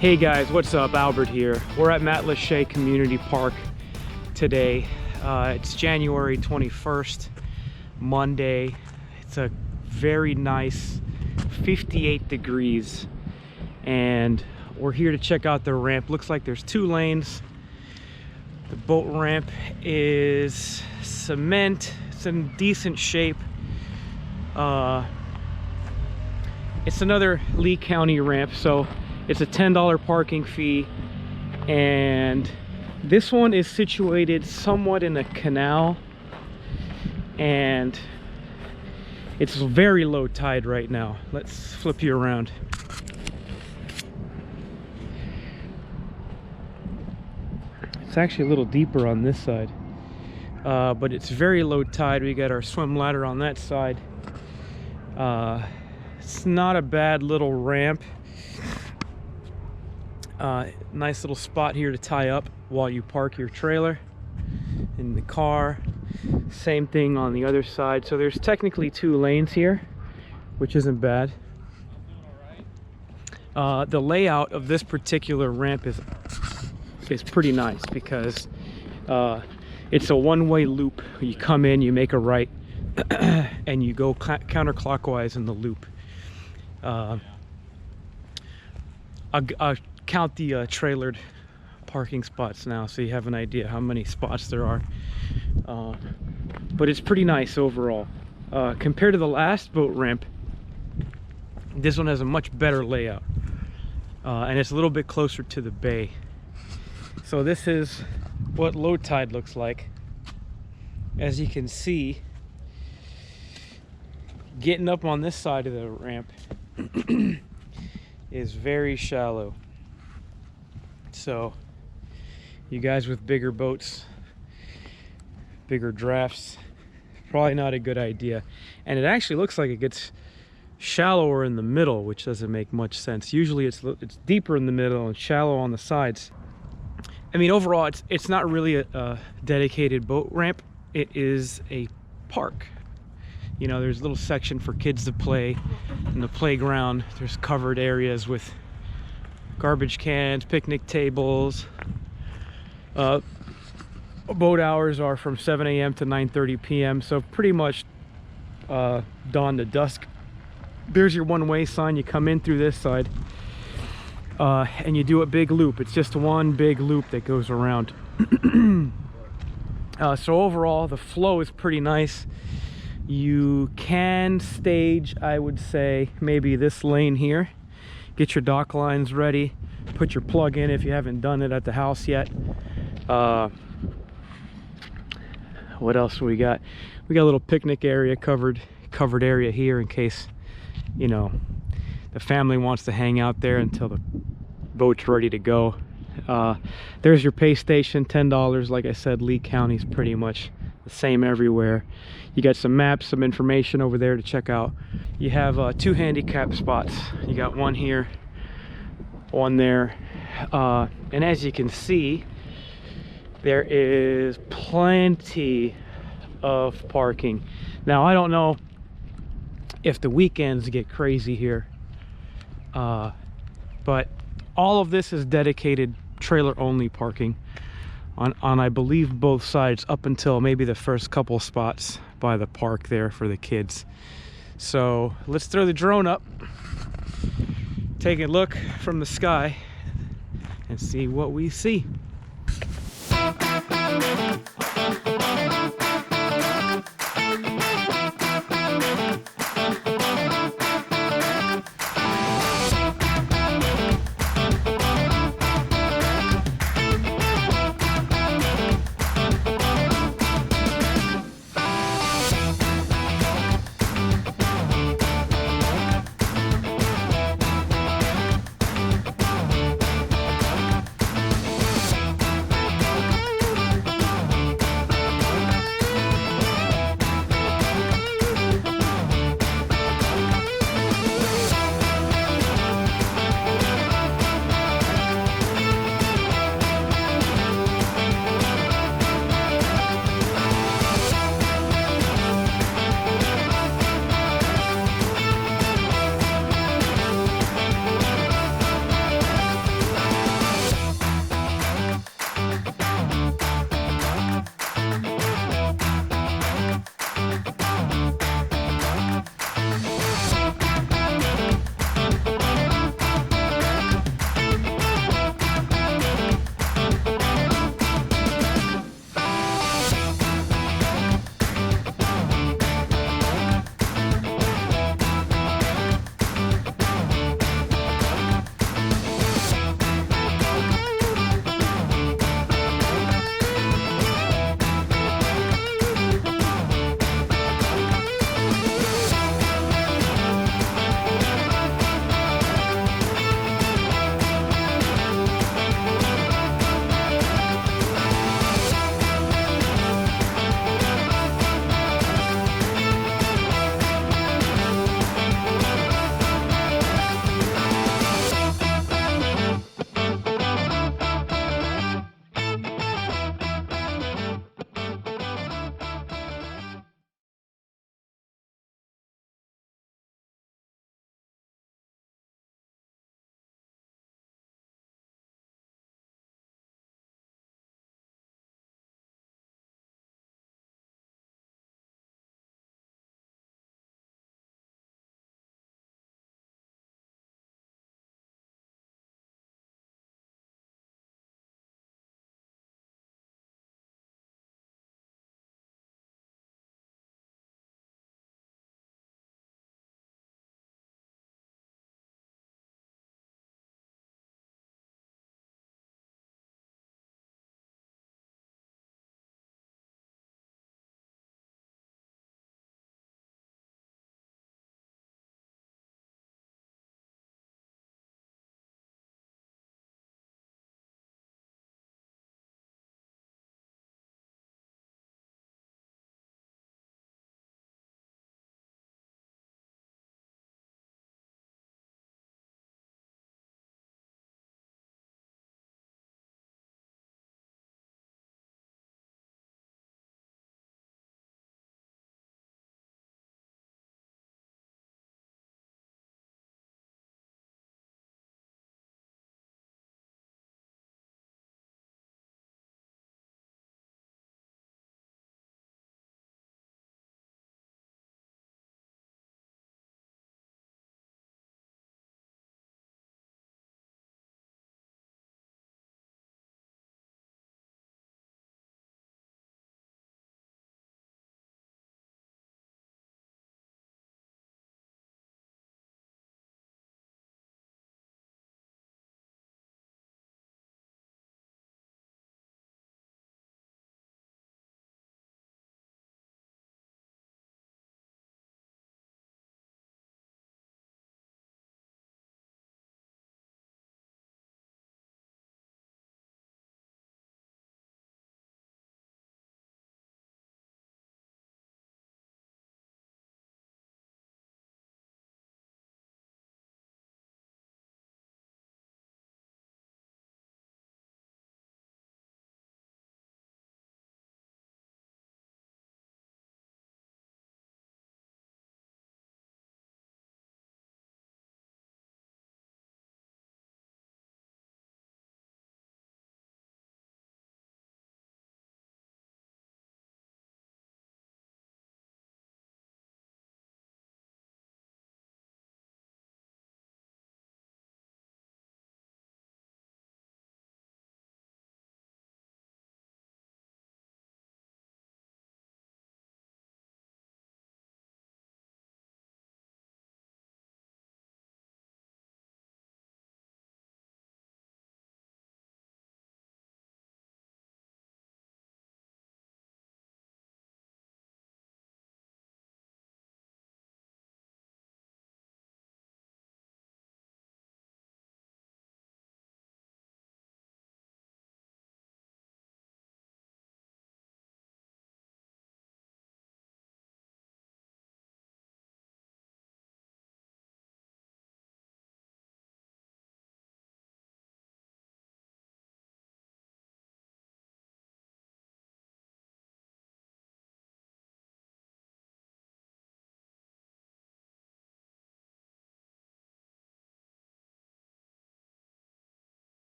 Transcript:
Hey guys, what's up? Albert here. We're at Matlacha Community Park today. It's January 21st, Monday. It's a very nice 58 degrees and we're here to check out the ramp. Looks like there's 2 lanes. The boat ramp is cement. It's in decent shape. It's another Lee County ramp, so it's a $10 parking fee, and this one is situated somewhat in a canal, and it's very low tide right now. Let's flip you around. It's actually a little deeper on this side, but it's very low tide. We got our swim ladder on that side. It's not a bad little ramp. Nice little spot here to tie up while you park your trailer in the car. Same thing on the other side. So there's technically 2 lanes here, which isn't bad. The layout of this particular ramp is pretty nice because it's a one-way loop. You come in, you make a right, and you go counterclockwise in the loop. I'll count the trailered parking spots now so you have an idea how many spots there are, but it's pretty nice overall. Compared to the last boat ramp, this one has a much better layout, and it's a little bit closer to the bay. So this is what low tide looks like. As you can see, getting up on this side of the ramp is very shallow. So you guys with bigger boats, bigger drafts, probably not a good idea. And it actually looks like it gets shallower in the middle, which doesn't make much sense. Usually it's deeper in the middle and shallow on the sides. I mean, overall it's not really a dedicated boat ramp. It is a park. You know, there's a little section for kids to play in the playground. There's covered areas with garbage cans, picnic tables. Boat hours are from 7 a.m. to 9:30 p.m. so pretty much dawn to dusk. There's your one-way sign. You come in through this side and you do a big loop. It's just one big loop that goes around. So overall the flow is pretty nice. You can stage, I would say, maybe this lane here. Get your dock lines ready, put your plug in if you haven't done it at the house yet. What else do we got? We got a little picnic area, covered area here in case, you know, the family wants to hang out there until the boat's ready to go. There's your pay station, $10. Like I said, Lee County's pretty much the same everywhere. You got some maps, some information over there to check out. You have 2 handicap spots. You got one here, one there, and as you can see, there is plenty of parking. Now I don't know if the weekends get crazy here, but all of this is dedicated trailer only parking on I believe both sides, up until maybe the first couple spots by the park there for the kids. So let's throw the drone up, take a look from the sky and see what we see.